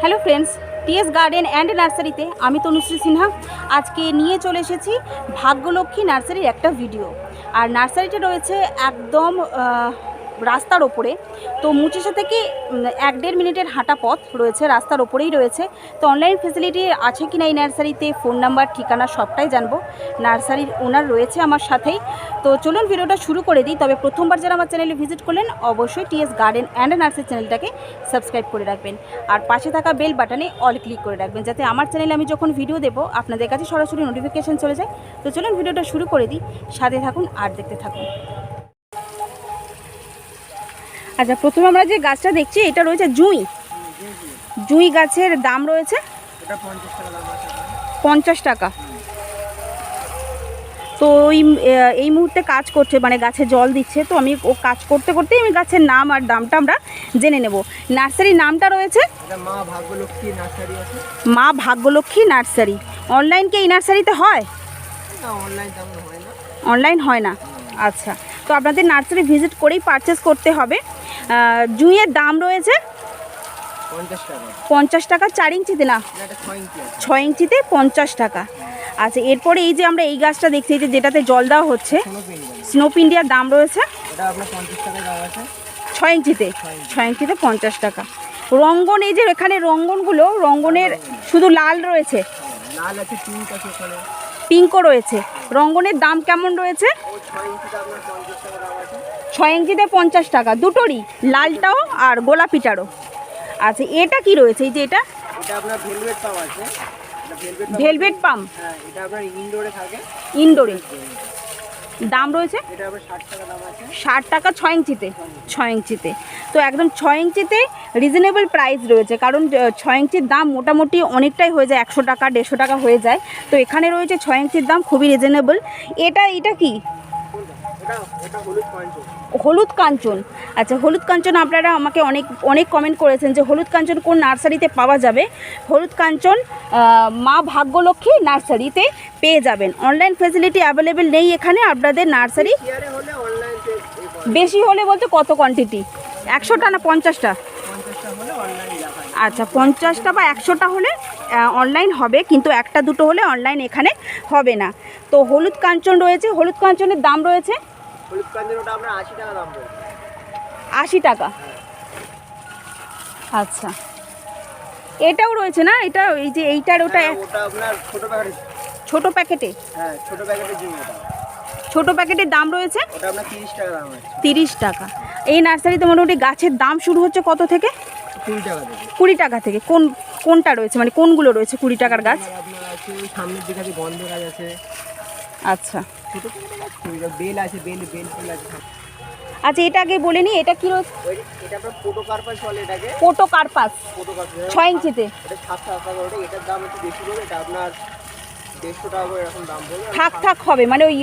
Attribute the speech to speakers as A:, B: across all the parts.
A: Hello friends, TS garden and নার্সারিতে আমি তনুশ্রী সিনহা আজকে নিয়ে চলে এসেছি ভাগ্যলক্ষ্মী নার্সারির একটা ভিডিও। আর নার্সারিটা রয়েছে একদম রাস্তার ওপরে। তো মুচিশা থেকে 1-1.5 মিনিটের হাঁটা পথ রয়েছে, রাস্তার ওপরেই রয়েছে। তো অনলাইন ফেসিলিটি আছে কি না এই নার্সারিতে, ফোন নাম্বার, ঠিকানা সবটাই জানবো। নার্সারির ওনার রয়েছে আমার সাথেই। তো চলুন ভিডিওটা শুরু করে দিই। তবে প্রথমবার যারা আমার চ্যানেলে ভিজিট করলেন অবশ্যই টিএস গার্ডেন অ্যান্ড নার্সারি চ্যানেলটাকে সাবস্ক্রাইব করে রাখবেন, আর পাশে থাকা বেল বাটনে অল ক্লিক করে রাখবেন, যাতে আমার চ্যানেলে আমি যখন ভিডিও দেবো আপনাদের কাছে সরাসরি নোটিফিকেশান চলে যায়। তো চলুন ভিডিওটা শুরু করে দিই, সাথে থাকুন আর দেখতে থাকুন। আচ্ছা, প্রথমে আমরা যে গাছটা দেখছি এটা রয়েছে জুঁই গাছের দাম রয়েছে 50 টাকা। তো এই মুহূর্তে কাজ করছে, মানে গাছে জল দিচ্ছে। তো আমি ও কাজ করতে করতেই আমি গাছের নাম আর দামটা আমরা জেনে নেব। নার্সারির নামটা রয়েছে মা ভাগ্যলক্ষ্মী নার্সারি। অনলাইন কি এই নার্সারিতে হয়? অনলাইন হয় না। আচ্ছা, তো আপনাদের নার্সারি ভিজিট করেই পারচেস করতে হবে। জুঁইয়ের দাম রয়েছে 50 টাকা। 4 ইঞ্চিতে না, 6 ইঞ্চিতে 50 টাকা। আচ্ছা, এরপরে এই যে আমরা এই গাছটা দেখছি, এই যে যেটাতে জল দেওয়া হচ্ছে, স্নোপ ইন্ডিয়ার দাম রয়েছে 6 ইঞ্চিতে 50 টাকা। রঙ্গন, এই যে এখানে রঙ্গনগুলো, রঙ্গনের শুধু লাল রয়েছে, পিঙ্কও রয়েছে। রঙ্গনের দাম কেমন রয়েছে? 6 ইঞ্চিতে 50 টাকা, দুটোরই, লালটাও আর গোলাপিটারও। আচ্ছা, এটা কি রয়েছে? এই যে এটা ভেলভেট পাম, ইনডোরে দাম রয়েছে 60 টাকা। 6 ইঞ্চিতে তো একদম 6 ইঞ্চিতে রিজনেবল প্রাইস রয়েছে, কারণ 6 ইঞ্চির দাম মোটামুটি অনেকটাই হয়ে যায়, 100 টাকা 150 টাকা হয়ে যায়। তো এখানে রয়েছে 6 ইঞ্চির দাম খুবই রিজনেবল। এটা কি? হলুদ কাঞ্চন। আচ্ছা, হলুদ কাঞ্চন আপনারা আমাকে অনেক কমেন্ট করেছেন যে হলুদ কাঞ্চন কোন নার্সারিতে পাওয়া যাবে। হলুদ কাঞ্চন মা ভাগ্যলক্ষ্মী নার্সারিতে পেয়ে যাবেন। অনলাইন ফেসিলিটি অ্যাভেলেবেল নেই এখানে। আপনাদের নার্সারি বেশি হলে বলতে কত কোয়ান্টিটি? 100টা না 50টা? আচ্ছা, 50টা বা 100টা হলে অনলাইন হবে, কিন্তু 1-2 হলে অনলাইন এখানে হবে না। তো হলুদ কাঞ্চন রয়েছে, হলুদ কাঞ্চনের দাম রয়েছে 80 টাকা। আচ্ছা, এটাও রয়েছে না? এটা এই যে এইটার ওটা ছোট প্যাকেটে, ছোট প্যাকেটের দাম রয়েছে 30 টাকা। এই নার্সারিতে মোটামুটি গাছের দাম শুরু হচ্ছে কত থেকে? 20 টাকা থেকে। কোনটা রয়েছে, মানে কোনগুলো রয়েছে 20 টাকার গাছ? আচ্ছা, আচ্ছা, এটা আগে বলে নি, এটা কি রয়েছে? পোটোকার্পাস 6 ইঞ্চিতে থাক হবে, মানে ওই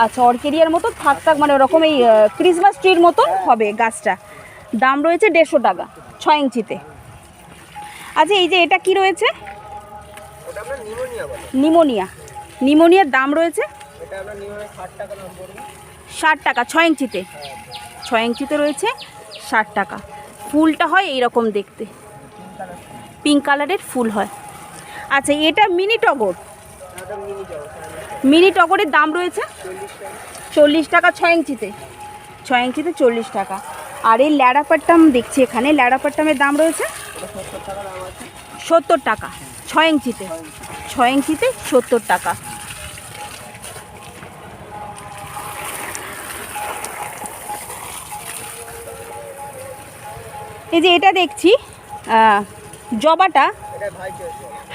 A: আচ্ছা, অর্কিডিয়ার মতো থাক, মানে ওরকম এই ক্রিসমাস ট্রির মতো হবে গাছটা। দাম রয়েছে 150 টাকা 6 ইঞ্চিতে। আচ্ছা, এই যে এটা কি রয়েছে? নিমোনিয়ার দাম রয়েছে 60 টাকা। 6 ইঞ্চিতে রয়েছে 60 টাকা। ফুলটা হয় এইরকম দেখতে, পিঙ্ক কালারের ফুল হয়। আচ্ছা, এটা মিনি টগরের দাম রয়েছে 40 টাকা। 6 ইঞ্চিতে 40 টাকা। আর এই ল্যাডাপাট্টাম দেখছি এখানে, ল্যাডাপাট্টামের দাম রয়েছে 70 টাকা। 6 ইঞ্চিতে 70 টাকা। এই যে এটা দেখছি জবাটা,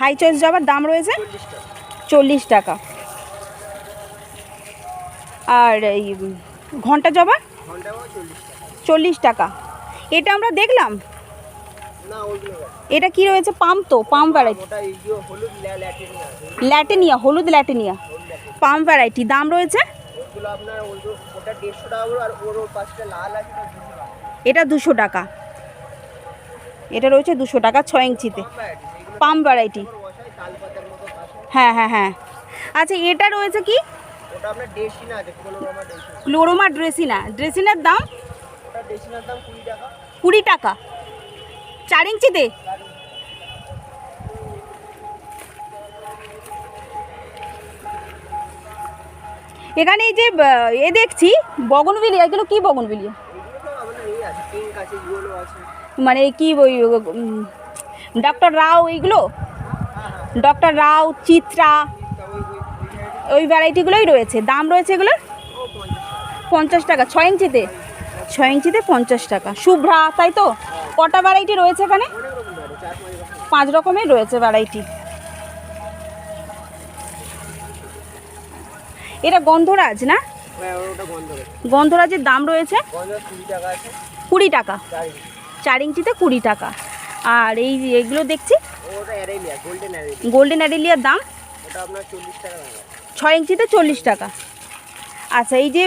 A: হাই চয়েস জবার দাম রয়েছে 40 টাকা। আর এই ঘন্টা জবা 40 টাকা। এটা আমরা দেখলাম, এটা কি রয়েছে? পাম, তো পাম ভ্যারাইটি, হলুদ ল্যাটেনিয়া পাম ভ্যারাইটি। দাম রয়েছে এটা 200 টাকা। এটা রয়েছে 200 টাকা 6 ইঞ্চিতে, পাম ভ্যারাইটি। হ্যাঁ। আচ্ছা, এটা রয়েছে কি? ক্লোরোমা ড্রেসিনার দাম 20 টাকা। 4 ইঞ্চিতে। এখানে এই যে এ দেখছি বগনভিলিয়া, এগুলো কি বগনভিলিয়া? মানে কি ওই ডক্টর রাও, এইগুলো ডক্টর রাও, চিত্রা, ওই ভ্যারাইটিগুলোই রয়েছে। দাম রয়েছে এগুলোর 50 টাকা 6 ইঞ্চিতে। 6 ইঞ্চিতে 50 টাকা। শুভ্রা, তাই তো? কটা ভ্যারাইটি রয়েছে এখানে? 5 রকমের রয়েছে ভ্যারাইটি। এটা গন্ধরাজ না? গন্ধরাজের দাম রয়েছে 20 টাকা। 4 ইঞ্চিতে 20 টাকা। আর এই এগুলো দেখছি গোল্ডেন অ্যারেলিয়ার দাম 6 ইঞ্চিতে 40 টাকা। আচ্ছা, এই যে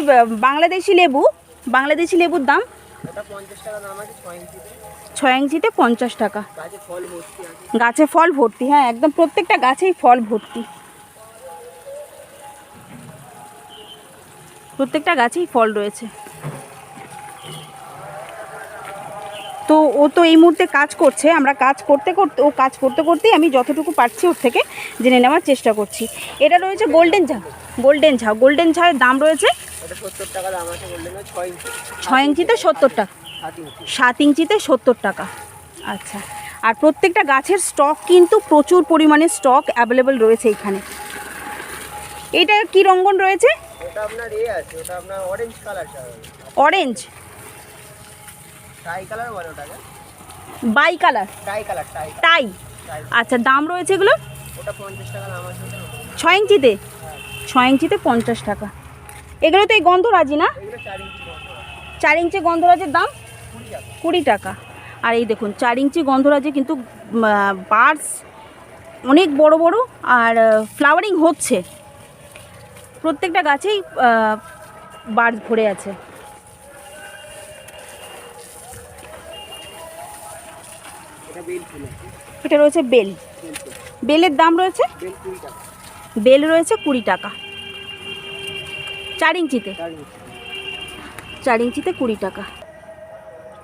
A: বাংলাদেশি লেবুর দাম 6 ইঞ্চিতে 50 টাকা। গাছে ফল ভর্তি, হ্যাঁ একদম প্রত্যেকটা গাছেই ফল ভর্তি, প্রত্যেকটা গাছেই ফল রয়েছে। তো ও তো এই মুহূর্তে কাজ করছে, আমরা কাজ করতে করতেই আমি যতটুকু পারছি ওর থেকে জেনে নেওয়ার চেষ্টা করছি। এটা রয়েছে গোল্ডেন ঝাউয়ের দাম রয়েছে 6 ইঞ্চিতে 70 টাকা। 7 ইঞ্চিতে 70 টাকা। আচ্ছা, আর প্রত্যেকটা গাছের স্টক কিন্তু প্রচুর পরিমাণে স্টক অ্যাভেলেবেল রয়েছে এখানে। এইটা কি রঙ্গন রয়েছে?
B: ওটা আপনার আছে, ওটা আপনার অরেঞ্জ কালার।
A: অরেঞ্জ
B: টাই কালার বলে ওটাকে।
A: টাই। আচ্ছা, দাম রয়েছে এগুলো?
B: ওটা 50 টাকা দাম আছে।
A: 6 ইঞ্চিতে 6 ইঞ্চিতে 50 টাকা। এগুলো তো এই গন্ধরাজি না?
B: এগুলো 4 ইঞ্চি।
A: 4 ইঞ্চি গন্ধরাজের দাম 20 টাকা। আর এই দেখুন 4 ইঞ্চি গন্ধরাজে কিন্তু বার্ডস অনেক বড় বড়, আর ফ্লাওয়ারিং হচ্ছে, প্রত্যেকটা গাছেই বার্ডস ভরে আছে। এটা রয়েছে বেলের দাম রয়েছে 20 টাকা। 4 ইঞ্চিতে 20 টাকা।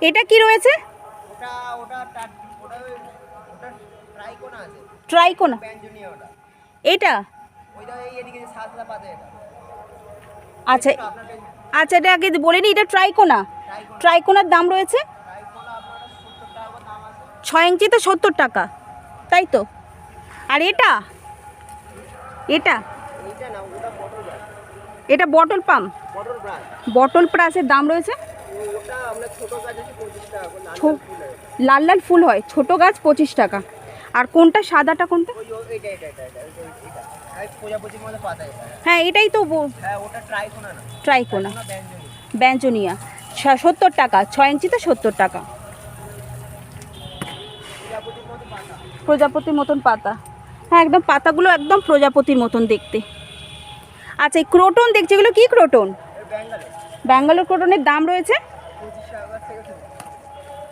A: এটা কি রয়েছে? ট্রাইকোনা। এটা আচ্ছা, এটা আগে বলিনি, এটা ট্রাইকোনার দাম রয়েছে 6 ইঞ্চিতে 70 টাকা, তাই তো? আর এটা বটল প্রাসের দাম রয়েছে, লাল ফুল হয়, ছোট গাছ 25 টাকা। আর কোনটা সাদাটা কোনটা? হ্যাঁ এটাই তো, ট্রাইকোনা ব্যঞ্জনিয়া 70 টাকা। 6 ইঞ্চিতে 70 টাকা। প্রজাপতির মতন পাতা, হ্যাঁ একদম পাতাগুলো একদম প্রজাপতির মতন দেখতে। আচ্ছা, এই ক্রোটন দেখছি, এগুলো কি ক্রোটন? ব্যাঙ্গালোর ক্রোটনের দাম রয়েছে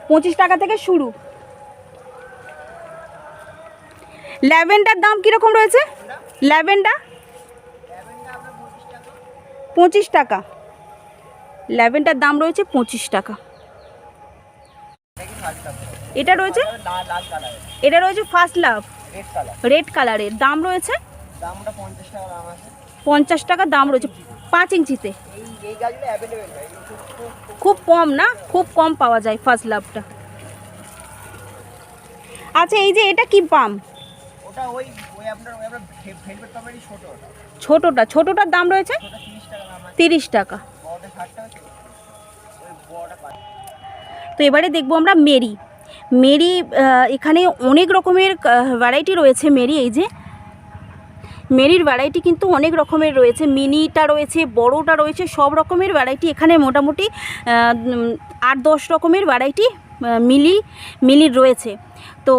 A: 25 টাকা থেকে শুরু। ল্যাভেন্ডার দাম কীরকম রয়েছে? ল্যাভেন্ডার 25 টাকা। ল্যাভেন্ডার দাম রয়েছে 25 টাকা। এটা রয়েছে ফার্স্ট লাভ, রেড কালারের দাম রয়েছে 50 টাকা দাম রয়েছে। 5 ইঞ্চিতে খুব কম না, খুব কম পাওয়া যায় ফার্স্ট লাভটা। আচ্ছা, এই যে এটা কি পাম? ছোটটার দাম রয়েছে 30 টাকা। তো এবারে দেখবো আমরা মেরি। এখানে অনেক রকমের ভ্যারাইটি রয়েছে মেরি। এই যে মেরির ভ্যারাইটি কিন্তু অনেক রকমের রয়েছে, মিনিটা রয়েছে, বড়টা রয়েছে, সব রকমের ভ্যারাইটি এখানে মোটামুটি 8-10 রকমের ভ্যারাইটি মিলির রয়েছে। তো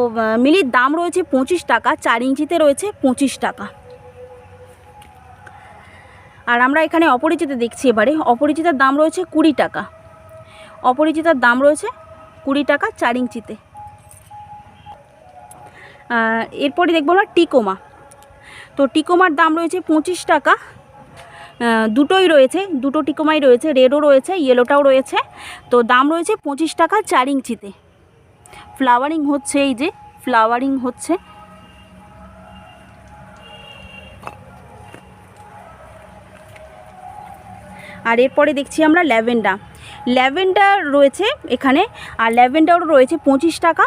A: মিলির দাম রয়েছে 25 টাকা। 4 ইঞ্চিতে রয়েছে 25 টাকা। আর আমরা এখানে অপরিচিতা দেখছি। এবারে অপরিচিতার দাম রয়েছে 20 টাকা। অপরিচিতার দাম রয়েছে 20 টাকা 4 ইঞ্চিতে। এরপরে দেখবো আমরা টিকোমা। তো টিকোমার দাম রয়েছে 25 টাকা। দুটোই রয়েছে, দুটো টিকোমাই রয়েছে, রেডও রয়েছে, ইয়েলোটাও রয়েছে। তো দাম রয়েছে 25 টাকা 4 ইঞ্চিতে। ফ্লাওয়ারিং হচ্ছে, এই যে ফ্লাওয়ারিং হচ্ছে। আর এরপরে দেখছি আমরা ল্যাভেন্ডার রয়েছে এখানে, আর ল্যাভেন্ডারও রয়েছে 25 টাকা,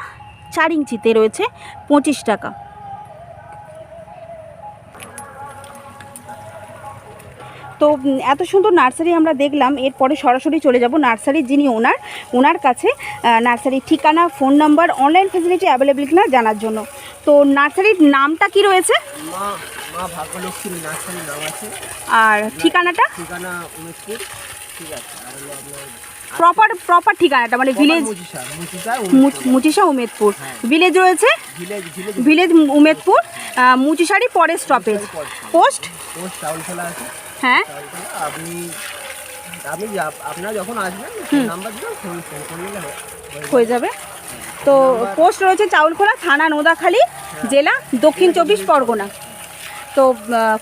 A: 4 ইঞ্চিতে রয়েছে 25 টাকা। তো এত সুন্দর নার্সারি আমরা দেখলাম, এরপরে সরাসরি চলে যাব নার্সারির যিনি ওনার কাছে নার্সারির ঠিকানা, phone number, online facility available কিনা জানার জন্য। তো নার্সারির নামটা কি রয়েছে?
B: মা ভাগ্যলক্ষ্মী নার্সারির নাম আছে।
A: আর ঠিকানাটা?
B: ঠিকানা উমেদপুর, ঠিক আছে। আর হলো আপনার
A: প্রপার ঠিকানাটা মানে ভিলেজ মুচিশা উমেদপুর, ভিলেজ রয়েছে ভিলেজ উমেদপুর, মুচিশারি পরের স্টপেজ, পোস্ট
B: চাউলখোলা আছে।
A: হ্যাঁ,
B: আপনারা যখন আসবেন নাম্বার দিলে ফোন করলে
A: হয়ে যাবে। তো পোস্ট রয়েছে চাউলখোলা, থানা নোদাখালী, জেলা দক্ষিণ 24 পরগনা। তো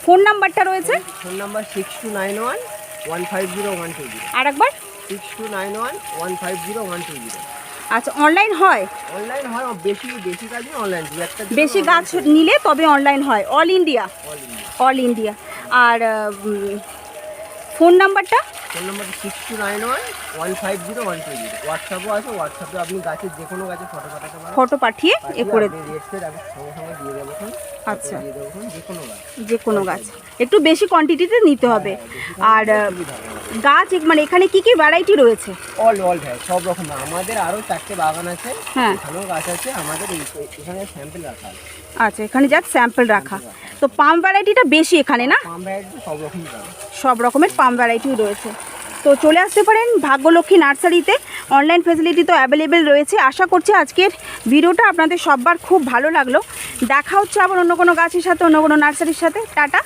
A: ফোন নাম্বারটা রয়েছে,
B: ফোন নাম্বার 6291150120।
A: আর একবার
B: 6291150120।
A: আচ্ছা, অনলাইন হয়?
B: অনলাইন হয়, বেশি কাজে অনলাইন,
A: বেশি গাছ নিলে তবে অনলাইন হয়, অল ইন্ডিয়া। আর ফোন নাম্বারটা?
B: Phone number 6291150120। হোয়াটসঅ্যাপও আছে, হোয়াটসঅ্যাপে আপনি গাছের যে কোনো গাছের ফটো পাঠাতে পারেন, ফটো
A: পাঠিয়ে এ করে
B: সঙ্গে দিয়ে দেবো।
A: আচ্ছা,
B: যে কোনো গাছ
A: একটু বেশি কোয়ান্টিটিতে নিতে হবে। আর গাছ মানে এখানে কি কি ভ্যারাইটি রয়েছে?
B: অল ভাই, সব রকম। আমাদের আরও 4টে বাগান আছে, হ্যাঁ, এখানেও গাছ আছে। আমাদের এখানে স্যাম্পল রাখা আছে।
A: আচ্ছা, এখানে যা স্যাম্পল রাখা। তো পাম ভ্যারাইটিটা বেশি এখানে না?
B: পাম ভ্যারাইটি
A: সব রকমের পাম ভ্যারাইটি রয়েছে। তো চলে আসতে পারেন ভাগ্যলক্ষ্মী নার্সারিতে, অনলাইন ফেসিলিটি তো অ্যাভেলেবেল রয়েছে। আশা করছি আজকের ভিডিওটা আপনাদের সবার খুব ভালো লাগলো। দেখা হচ্ছে আবার অন্য কোনো গাছের সাথে, অন্য কোনো নার্সারির সাথে। টাটা।